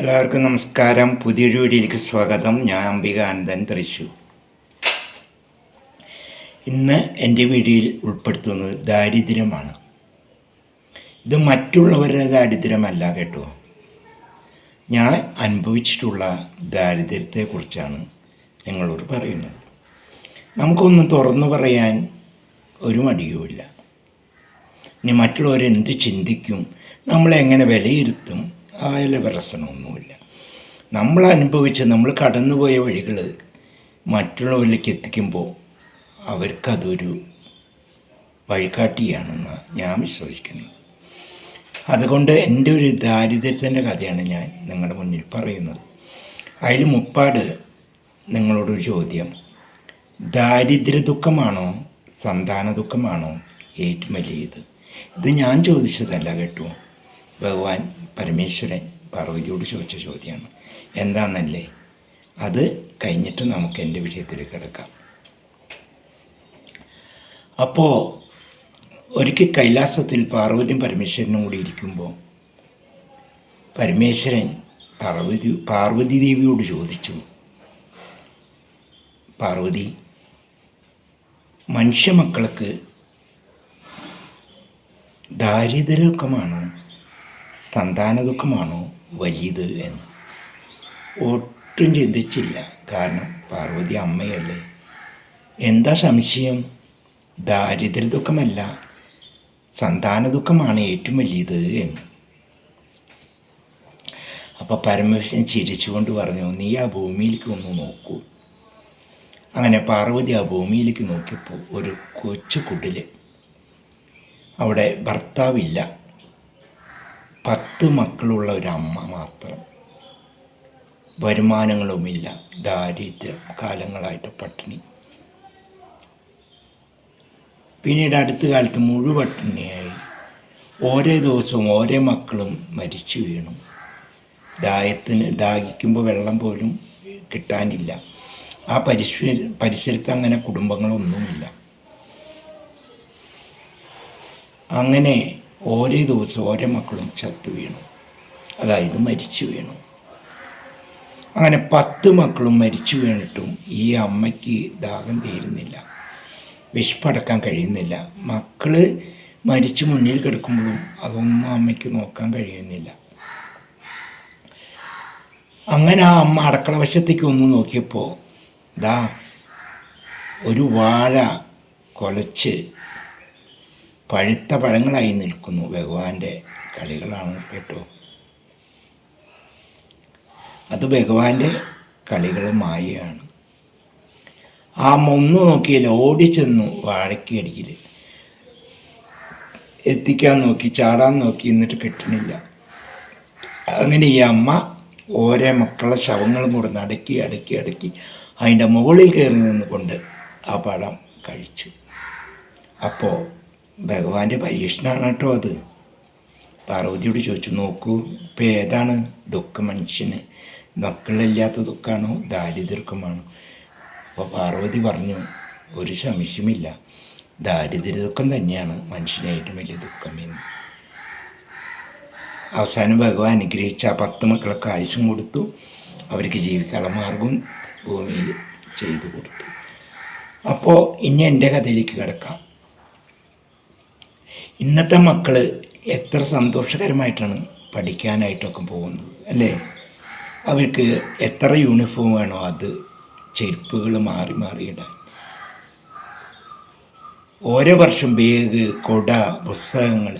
എല്ലാവർക്കും നമസ്കാരം. പുതിയൊരു വീഡിയോയിലേക്ക് സ്വാഗതം. ഞാൻ അംബികാനന്ദൻ, തൃശ്ശൂർ. ഇന്ന് എൻ്റെ വീഡിയോയിൽ ഉൾപ്പെടുത്തുന്നത് ദാരിദ്ര്യമാണ്. ഇത് മറ്റുള്ളവരുടെ ദാരിദ്ര്യമല്ല കേട്ടോ. ഞാൻ അനുഭവിച്ചിട്ടുള്ള ദാരിദ്ര്യത്തെക്കുറിച്ചാണ് നിങ്ങളോട് പറയുന്നത്. നമുക്കൊന്നും തുറന്നു പറയാൻ ഒരു മടിയുമില്ല. ഇനി മറ്റുള്ളവരെന്ത് ചിന്തിക്കും, നമ്മളെങ്ങനെ വിലയിരുത്തും, അതിൽ പ്രശ്നമൊന്നുമില്ല. നമ്മൾ കടന്നുപോയ വഴികൾ മറ്റുള്ളവരിലേക്ക് എത്തിക്കുമ്പോൾ അവർക്കതൊരു വഴികാട്ടിയാണെന്ന് ഞാൻ വിശ്വസിക്കുന്നത്. അതുകൊണ്ട് എൻ്റെ ഒരു ദാരിദ്ര്യത്തിൻ്റെ കഥയാണ് ഞാൻ നിങ്ങളുടെ മുന്നിൽ പറയുന്നത്. അതിൽ മുപ്പാട് നിങ്ങളോടൊരു ചോദ്യം: ദാരിദ്ര്യ ദുഃഖമാണോ സന്താന ദുഃഖമാണോ ഏറ്റവും വലിയത്? ഇത് ഞാൻ ചോദിച്ചതല്ല കേട്ടോ, ഭഗവാൻ പരമേശ്വരൻ പാർവതിയോട് ചോദിച്ച ചോദ്യമാണ്. എന്താണെന്നല്ലേ, അത് കഴിഞ്ഞിട്ട് നമുക്ക് എൻ്റെ വിഷയത്തിലേക്ക് കിടക്കാം. അപ്പോൾ ഒരിക്കൽ കൈലാസത്തിൽ പാർവതിയും പരമേശ്വരനും കൂടി ഇരിക്കുമ്പോൾ പരമേശ്വരൻ പാർവതി ദേവിയോട് ചോദിച്ചു: പാർവതി, മനുഷ്യമക്കൾക്ക് ദാരിദ്ര്യ സന്താന ദുഃഖമാണോ വലുത് എന്ന്. ഒട്ടും ചിന്തിച്ചില്ല. കാരണം പാർവതി അമ്മയല്ലേ. എന്താ സംശയം? ദാരിദ്ര്യ ദുഃഖമല്ല, സന്താന ദുഃഖമാണ് ഏറ്റവും വലിയത് എന്ന്. അപ്പോൾ പരമേശ്വരൻ ചിരിച്ചുകൊണ്ട് പറഞ്ഞു: നീ ആ ഭൂമിയിലേക്ക് ഒന്ന് നോക്കൂ. അങ്ങനെ പാർവതി ആ ഭൂമിയിലേക്ക് നോക്കിയപ്പോൾ ഒരു കൊച്ചു കുടിൽ. അവിടെ ഭർത്താവില്ല, 10 മക്കളുള്ള ഒരമ്മ മാത്രം. വരുമാനങ്ങളുമില്ല, ദാരിദ്ര്യം, കാലങ്ങളായിട്ട് പട്ടിണി. പിന്നീട് അടുത്ത കാലത്ത് മുഴുവൻ പട്ടിണിയായി. ഓരോ ദിവസവും ഓരോ മക്കളും മരിച്ചു വീണു. ദാഹിക്കുമ്പോൾ വെള്ളം പോലും കിട്ടാനില്ല. ആ പരിസരത്ത് അങ്ങനെ കുടുംബങ്ങളൊന്നുമില്ല. അങ്ങനെ ഓരോ ദിവസവും ഓരോ മക്കളും ചത്തു വീണു, അതായത് മരിച്ചു വീണു. അങ്ങനെ 10 മക്കളും മരിച്ചു വീണിട്ടും ഈ അമ്മയ്ക്ക് ദാഹം തീരുന്നില്ല, വിശപ്പടക്കാൻ കഴിയുന്നില്ല. മക്കൾ മരിച്ചു മുന്നിൽ കിടക്കുമ്പോഴും അതൊന്നും അമ്മയ്ക്ക് നോക്കാൻ കഴിയുന്നില്ല. അങ്ങനെ ആ അമ്മ അടുക്കള വശത്തേക്ക് ഒന്ന് നോക്കിയപ്പോൾ ഒരു വാഴ കൊലച്ച് പഴുത്ത പഴങ്ങളായി നിൽക്കുന്നു. ഭഗവാന്റെ കളികളാണ് കേട്ടോ. അത് ഭഗവാന്റെ കളികൾ മായയാണ്. ആ ഒന്ന് നോക്കിയില്ല, ഓടിച്ചെന്നു വാഴയ്ക്ക് അടിയിൽ എത്തിക്കാൻ നോക്കി, ചാടാൻ നോക്കി, എന്നിട്ട് കിട്ടണില്ല. അങ്ങനെ ഈ അമ്മ ഓരോ മക്കളെ ശവങ്ങളും കൂടെ അടക്കി അതിൻ്റെ മുകളിൽ കയറി നിന്നുകൊണ്ട് ആ പഴം കഴിച്ചു. അപ്പോൾ ഭഗവാന്റെ പരീക്ഷണമാണ് കേട്ടോ അത്. പാർവതിയോട് ചോദിച്ചു: നോക്കൂ, ഇപ്പം ഏതാണ് ദുഃഖം? മനുഷ്യന് മക്കളില്ലാത്ത ദുഃഖമാണോ ദാരിദ്ര്യമാണോ? അപ്പോൾ പാർവതി പറഞ്ഞു: ഒരു സംശയമില്ല, ദാരിദ്ര്യ ദുഃഖം തന്നെയാണ് മനുഷ്യന് ഏറ്റവും വലിയ ദുഃഖം എന്ന്. അവസാനം ഭഗവാൻ അനുഗ്രഹിച്ച 10 മക്കൾക്ക് ആയുസ്സും കൊടുത്തു, അവർക്ക് ജീവിക്കാനുള്ള മാർഗവും ഭൂമിയിൽ ചെയ്തു കൊടുത്തു. അപ്പോൾ ഇനി എൻ്റെ കഥയിലേക്ക് കിടക്കാം. ഇന്നത്തെ മക്കൾ എത്ര സന്തോഷകരമായിട്ടാണ് പഠിക്കാനായിട്ടൊക്കെ പോകുന്നത് അല്ലേ? അവർക്ക് എത്ര യൂണിഫോം വേണോ അത്, ചെരുപ്പുകൾ മാറി ഇടാൻ. ഓരോ വർഷം ബാഗ്, കുട, പുസ്തകങ്ങൾ,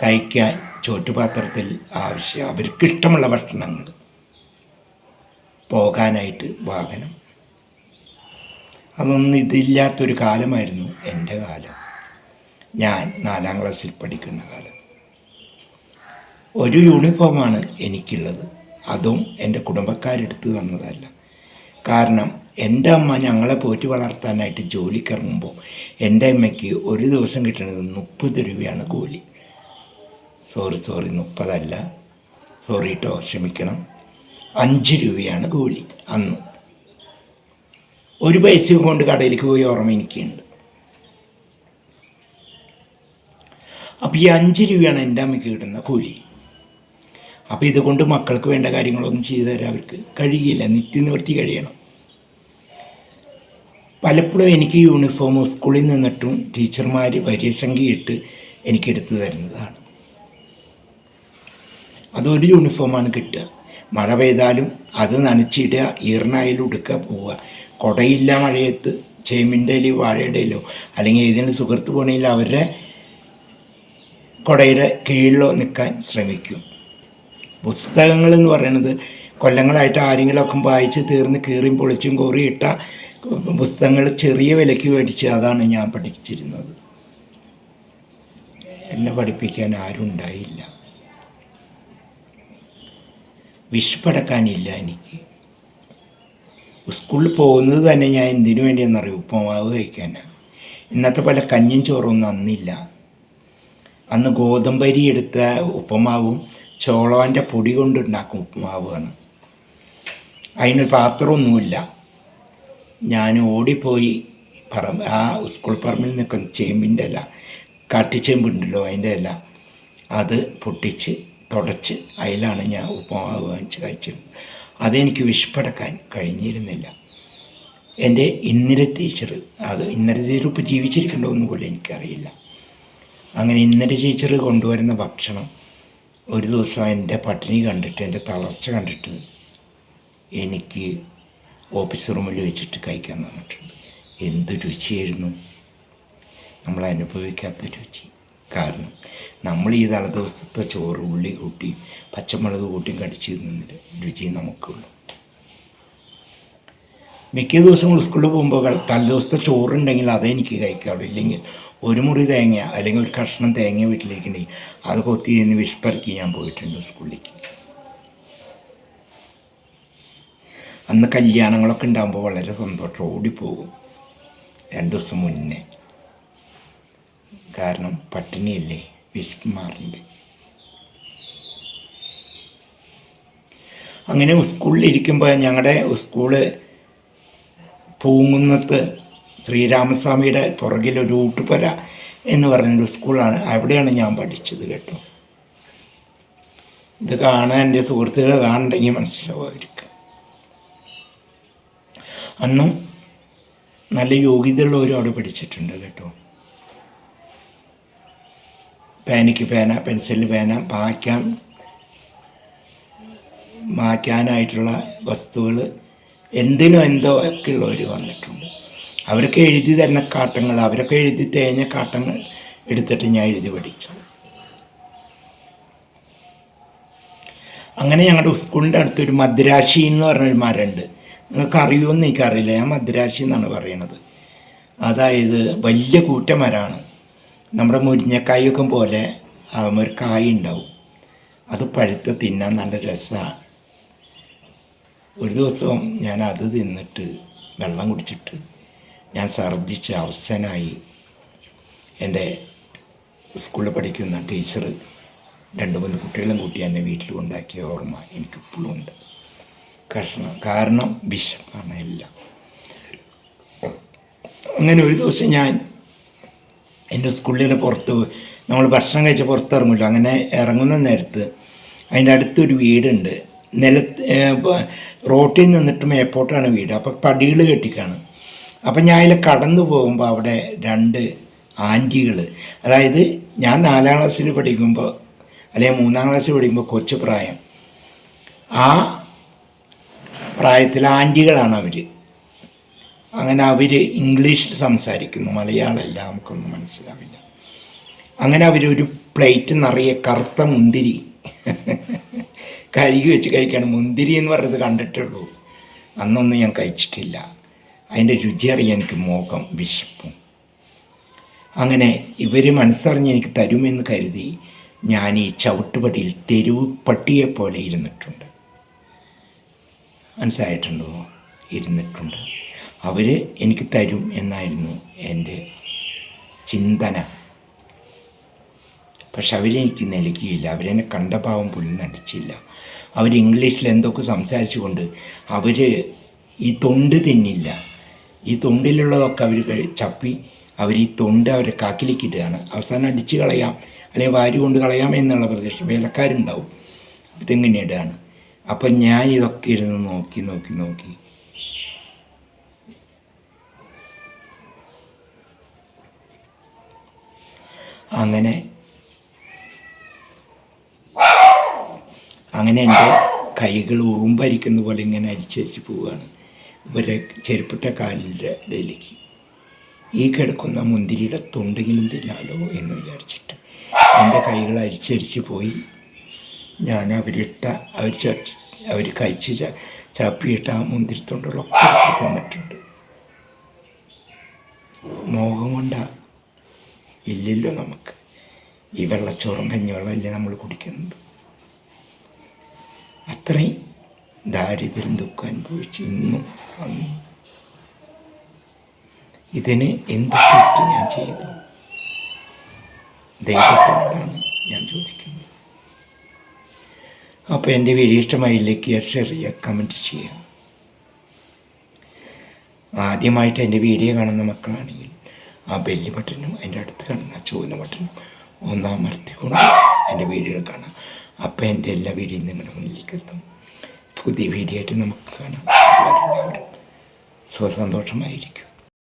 കഴിക്കാൻ ചോറ്റുപാത്രത്തിൽ ആവശ്യം, അവർക്കിഷ്ടമുള്ള ഭക്ഷണങ്ങൾ, പോകാനായിട്ട് വാഹനം. അതൊന്നും ഇതില്ലാത്തൊരു കാലമായിരുന്നു എൻ്റെ കാലം. ഞാൻ 4ാം ക്ലാസ്സിൽ പഠിക്കുന്ന കാലം. ഒരു യൂണിഫോമാണ് എനിക്കുള്ളത്. അതും എൻ്റെ കുടുംബക്കാരെടുത്ത് തന്നതല്ല. കാരണം എൻ്റെ അമ്മ ഞങ്ങളെ പോറ്റി വളർത്താനായിട്ട് ജോലിക്കിറങ്ങുമ്പോൾ എൻ്റെ അമ്മയ്ക്ക് ഒരു ദിവസം കിട്ടുന്നത് 30 രൂപയാണ് കൂലി. സോറി 30 അല്ല, സോറി കേട്ടോ, ക്ഷമിക്കണം, 5 രൂപയാണ് കൂലി അന്ന്. ഒരു പൈസ കൊണ്ട് കടയിലേക്ക് പോയി ഓർമ്മ എനിക്കുണ്ട്. അപ്പോൾ ഈ 5 രൂപയാണ് എൻ്റെ അമ്മയ്ക്ക് കിട്ടുന്ന കൂലി. അപ്പോൾ ഇതുകൊണ്ട് മക്കൾക്ക് വേണ്ട കാര്യങ്ങളൊന്നും ചെയ്തു തരാൻ അവർക്ക് കഴിയില്ല, നിത്യനിവൃത്തി കഴിയണം. പലപ്പോഴും എനിക്ക് യൂണിഫോം സ്കൂളിൽ നിന്നിട്ടും ടീച്ചർമാർ വര്യസംഖ്യയിട്ട് എനിക്കെടുത്തു തരുന്നതാണ്. അതൊരു യൂണിഫോമാണ് കിട്ടുക. മഴ പെയ്താലും അത് നനച്ചിടുക, ഈർനായിൽ ഉടുക്കുക, പോവുക. കുടയില്ല മഴയത്ത് ചേമ്പിൻ്റെ ഇലയോ വാഴയുടെ ഇലയോ അല്ലെങ്കിൽ ഏതെങ്കിലും സുഹൃത്ത് പോണെങ്കിൽ അവരുടെ കുടയുടെ കീഴിലോ നിൽക്കാൻ ശ്രമിക്കും. പുസ്തകങ്ങൾ എന്ന് പറയുന്നത് കൊല്ലങ്ങളായിട്ട് ആരെങ്കിലുമൊക്കെ വായിച്ച് തീർന്ന് കീറിയും പൊളിച്ചും കോറിയിട്ട പുസ്തകങ്ങൾ ചെറിയ വിലയ്ക്ക് മേടിച്ച് അതാണ് ഞാൻ പഠിച്ചിരുന്നത്. എന്നെ പഠിപ്പിക്കാൻ ആരും ഉണ്ടായില്ല. വിശപ്പടക്കാനില്ല എനിക്ക്. സ്കൂളിൽ പോകുന്നത് തന്നെ ഞാൻ എന്തിനു വേണ്ടിയെന്നറിയും, ഉപ്പുമാവ് കഴിക്കാനാണ്. ഇന്നത്തെ പോലെ കഞ്ഞിയും ചോറൊന്നും അന്നില്ല. അന്ന് ഗോതമ്പരി എടുത്ത ഉപ്പുമാവും ചോളവൻ്റെ പൊടി കൊണ്ടുണ്ടാക്കും ഉപ്പുമാവാണ്. അതിനൊരു പാത്രമൊന്നുമില്ല. ഞാൻ ഓടിപ്പോയി ആ സ്കൂൾ പറമ്പിൽ നിൽക്കുന്ന ചേമ്പിൻ്റെ ഇല, കാട്ടിച്ചേമ്പുണ്ടല്ലോ അതിൻ്റെ ഇല, അത് പൊട്ടിച്ച് തുടച്ച് അതിലാണ് ഞാൻ ഉപ്പുമാവ് വാങ്ങിച്ച് കഴിച്ചിരുന്നത്. അതെനിക്ക് വിശപ്പടക്കാൻ കഴിഞ്ഞിരുന്നില്ല. എൻ്റെ ഇന്ദിര ടീച്ചർ, അത് ഇന്ദിര ടീച്ചർ ഇപ്പോൾ ജീവിച്ചിരിക്കണ്ടോയെന്ന് പോലും എനിക്കറിയില്ല. അങ്ങനെ ഇന്ദിര ടീച്ചർ കൊണ്ടുവരുന്ന ഭക്ഷണം ഒരു ദിവസം എൻ്റെ പട്ടിണി കണ്ടിട്ട്, എൻ്റെ തളർച്ച കണ്ടിട്ട് എനിക്ക് ഓഫീസ് റൂമിൽ വെച്ചിട്ട് കഴിക്കാൻ തന്നിട്ടുണ്ട്. എന്ത് രുചിയായിരുന്നു, നമ്മൾ അനുഭവിക്കാത്ത രുചി. കാരണം നമ്മൾ ഈ തലേദിവസത്തെ ചോറ് ഉള്ളി കൂട്ടി പച്ചമുളക് കൂട്ടി കടിച്ച് തിന്നുന്നില്ല രുചി നമുക്കുള്ളൂ. മിക്ക ദിവസങ്ങൾ സ്കൂളിൽ പോകുമ്പോൾ തലേദിവസത്തെ ചോറുണ്ടെങ്കിൽ അതേ എനിക്ക് കഴിക്കാവുള്ളൂ. ഇല്ലെങ്കിൽ ഒരു മുറി തേങ്ങ അല്ലെങ്കിൽ ഒരു കഷ്ണം തേങ്ങ വീട്ടിലേക്കുണ്ടെങ്കിൽ അത് കൊത്തി നിന്ന് വിശപ്പിറക്കി ഞാൻ പോയിട്ടുണ്ട് സ്കൂളിലേക്ക്. അന്ന് കല്യാണങ്ങളൊക്കെ ഉണ്ടാകുമ്പോൾ വളരെ സന്തോഷം, ഓടിപ്പോകും 2 ദിവസം മുന്നേ. കാരണം പട്ടിണിയല്ലേ, വിശപ്പ് മാറണ്ടേ. അങ്ങനെ സ്കൂളിലിരിക്കുമ്പോൾ ഞങ്ങളുടെ സ്കൂള് പൂങ്കുന്നത്ത് ശ്രീരാമസ്വാമിയുടെ പുറകിൽ ഒരു ഊട്ടുപുര എന്ന് പറയുന്നൊരു സ്കൂളാണ്. അവിടെയാണ് ഞാൻ പഠിച്ചത് കേട്ടോ. ഇത് കാണാൻ എൻ്റെ സുഹൃത്തുക്കൾ കാണണ്ടെങ്കിൽ മനസ്സിലാവുമായിരിക്കും. അന്നും നല്ല യോഗ്യതയുള്ളവരും അവിടെ പഠിച്ചിട്ടുണ്ട് കേട്ടോ. പേനയ്ക്ക് പേന, പെൻസിലിന് പേന, മായ്ക്കാനായിട്ടുള്ള വസ്തുക്കൾ എന്തിനും എന്തോ ഒക്കെ ഉള്ളവർ വന്നിട്ടുണ്ട്. അവരൊക്കെ എഴുതി തരുന്ന കാട്ടങ്ങൾ, അവരൊക്കെ എഴുതി തേഞ്ഞ കാട്ടങ്ങൾ എടുത്തിട്ട് ഞാൻ എഴുതി പഠിച്ചു. അങ്ങനെ ഞങ്ങളുടെ സ്കൂളിൻ്റെ അടുത്തൊരു മദ്രാശി എന്ന് പറഞ്ഞൊരു മരമുണ്ട്. നിങ്ങൾക്ക് അറിയുമെന്ന് എനിക്കറിയില്ല, ഞാൻ മദ്രാശി എന്നാണ് പറയണത്. അതായത് വലിയ കൂറ്റമരമാണ്. നമ്മുടെ മുരിങ്ങക്കായൊക്കെ പോലെ ഒരു കായ ഉണ്ടാവും. അത് പഴുത്ത് തിന്നാൻ നല്ല രസമാണ്. ഒരു ദിവസം ഞാൻ അത് തിന്നിട്ട് വെള്ളം കുടിച്ചിട്ട് ഞാൻ ഛർദ്ദിച്ച് അവസ്ഥനായി. എൻ്റെ സ്കൂളിൽ പഠിക്കുന്ന ടീച്ചർ 2-3 കുട്ടികളും കൂട്ടി എന്നെ വീട്ടിൽ കൊണ്ടാക്കിയ ഓർമ്മ എനിക്കിപ്പോഴും ഉണ്ട്. കാരണം വിശപ്പാണ് എല്ലാം. അങ്ങനെ ഒരു ദിവസം ഞാൻ എൻ്റെ സ്കൂളിൽ പുറത്ത്, നമ്മൾ ഭക്ഷണം കഴിച്ച് പുറത്തിറങ്ങില്ല, അങ്ങനെ ഇറങ്ങുന്ന നേരത്ത് അതിൻ്റെ അടുത്തൊരു വീടുണ്ട്. റോട്ടിൽ നിന്നിട്ട് മേപ്പോട്ടാണ് വീട്. അപ്പോൾ പടികൾ കെട്ടിക്കാണ്. അപ്പം ഞാൻ അതിൽ കടന്നു പോകുമ്പോൾ അവിടെ 2 ആൻറ്റികൾ, അതായത് ഞാൻ 4ാം ക്ലാസ്സിൽ പഠിക്കുമ്പോൾ അല്ലെങ്കിൽ 3ാം ക്ലാസ്സിൽ പഠിക്കുമ്പോൾ കൊച്ചു പ്രായം, ആ പ്രായത്തിൽ ആൻറ്റികളാണ് അവർ. അങ്ങനെ അവർ ഇംഗ്ലീഷിൽ സംസാരിക്കുന്നു, മലയാളമല്ല, നമുക്കൊന്നും മനസ്സിലാവില്ല. അങ്ങനെ അവരൊരു പ്ലേറ്റ് നിറയെ കറുത്ത മുന്തിരി കഴുകി വെച്ച് കഴിക്കുകയാണ്. മുന്തിരി എന്ന് പറയുന്നത് കണ്ടിട്ടുള്ളൂ, അന്നൊന്നും ഞാൻ കഴിച്ചിട്ടില്ല. അതിൻ്റെ രുചി അറിയാൻ എനിക്ക് മോഹം, വിശപ്പും. അങ്ങനെ ഇവർ മനസ്സറിഞ്ഞ് എനിക്ക് തരുമെന്ന് കരുതി ഞാൻ ഈ ചവിട്ടുപടിയിൽ തെരുവ് പട്ടിയെ പോലെ ഇരുന്നിട്ടുണ്ട്. മനസ്സിലായിട്ടുണ്ടോ? ഇരുന്നിട്ടുണ്ട്. അവർ എനിക്ക് തരും എന്നായിരുന്നു എൻ്റെ ചിന്തന. പക്ഷെ അവരെനിക്ക് നൽകിയില്ല. അവരെന്നെ കണ്ട പാവം പോലും നടിച്ചില്ല. അവർ ഇംഗ്ലീഷിൽ എന്തൊക്കെ സംസാരിച്ചു കൊണ്ട് അവർ ഈ തൊണ്ട് തിന്നില്ല. ഈ തൊണ്ടിലുള്ളതൊക്കെ അവർ ചപ്പി അവർ ഈ തൊണ്ട് അവരെ കാക്കിലേക്ക് ഇടുകയാണ്. അവസാനം അടിച്ച് കളയാം അല്ലെങ്കിൽ വാരി കൊണ്ട് കളയാം എന്നുള്ള പ്രതീക്ഷ. വേലക്കാരുണ്ടാവും, ഇതിങ്ങനെ ഇടുകയാണ്. അപ്പം ഞാൻ ഇതൊക്കെ ഇരുന്ന് നോക്കി നോക്കി നോക്കി അങ്ങനെ എൻ്റെ കൈകൾ ഉറുമ്പരിക്കുന്ന പോലെ ഇങ്ങനെ അരിച്ചരിച്ച് പോവുകയാണ് ഇവരെ ചെരുപ്പിട്ട കാലിൻ്റെ ഇടയിലേക്ക്. ഈ കിടക്കുന്ന മുന്തിരിയുടെ തൊണ്ടെങ്കിലും തിന്നാലോ എന്ന് വിചാരിച്ചിട്ട് എൻ്റെ കൈകൾ അരിച്ചരിച്ച് പോയി. ഞാൻ അവർ കഴിച്ച് ചപ്പിയിട്ട് ആ മുന്തിരിത്തൊണ്ടുകളൊക്കെ എടുത്ത് തന്നിട്ടുണ്ട്. മോഹം കൊണ്ടാ ഇല്ലല്ലോ നമുക്ക്. ഈ വെള്ളച്ചോറും കഞ്ഞിവെള്ളമല്ലേ നമ്മൾ കുടിക്കുന്നത്. അത്രയും ദാരിദ്ര്യം ദുഃഖം അനുഭവിച്ച് ഇന്നും അന്നും ഇതിന് എന്ത് തെറ്റ് ഞാൻ ചെയ്തു? ദൈവത്തിനോടാണ് ഞാൻ ചോദിക്കുന്നത്. അപ്പോൾ എൻ്റെ വീഡിയോ ഇഷ്ടമായി ലൈക്ക് ചെയ്യുക, ഷെയർ ചെയ്യുക, കമൻറ്റ് ചെയ്യുക. ആദ്യമായിട്ട് എൻ്റെ വീഡിയോ കാണുന്ന മക്കളാണെങ്കിൽ ആ ബെല്ല് ബട്ടനും അതിൻ്റെ അടുത്ത് കാണുന്ന ആ ചുവന്ന ബട്ടനും ഒന്നമർത്തിക്കൊണ്ട് എൻ്റെ വീഡിയോകൾ കാണാം. അപ്പോൾ എൻ്റെ എല്ലാ വീഡിയോയും നിങ്ങളുടെ മുന്നിലേക്ക് എത്തും. പുതിയ വീഡിയോ ആയിട്ട് നമുക്ക് കാണാം. എല്ലാവരും സ്വസന്തോഷമായിരിക്കും.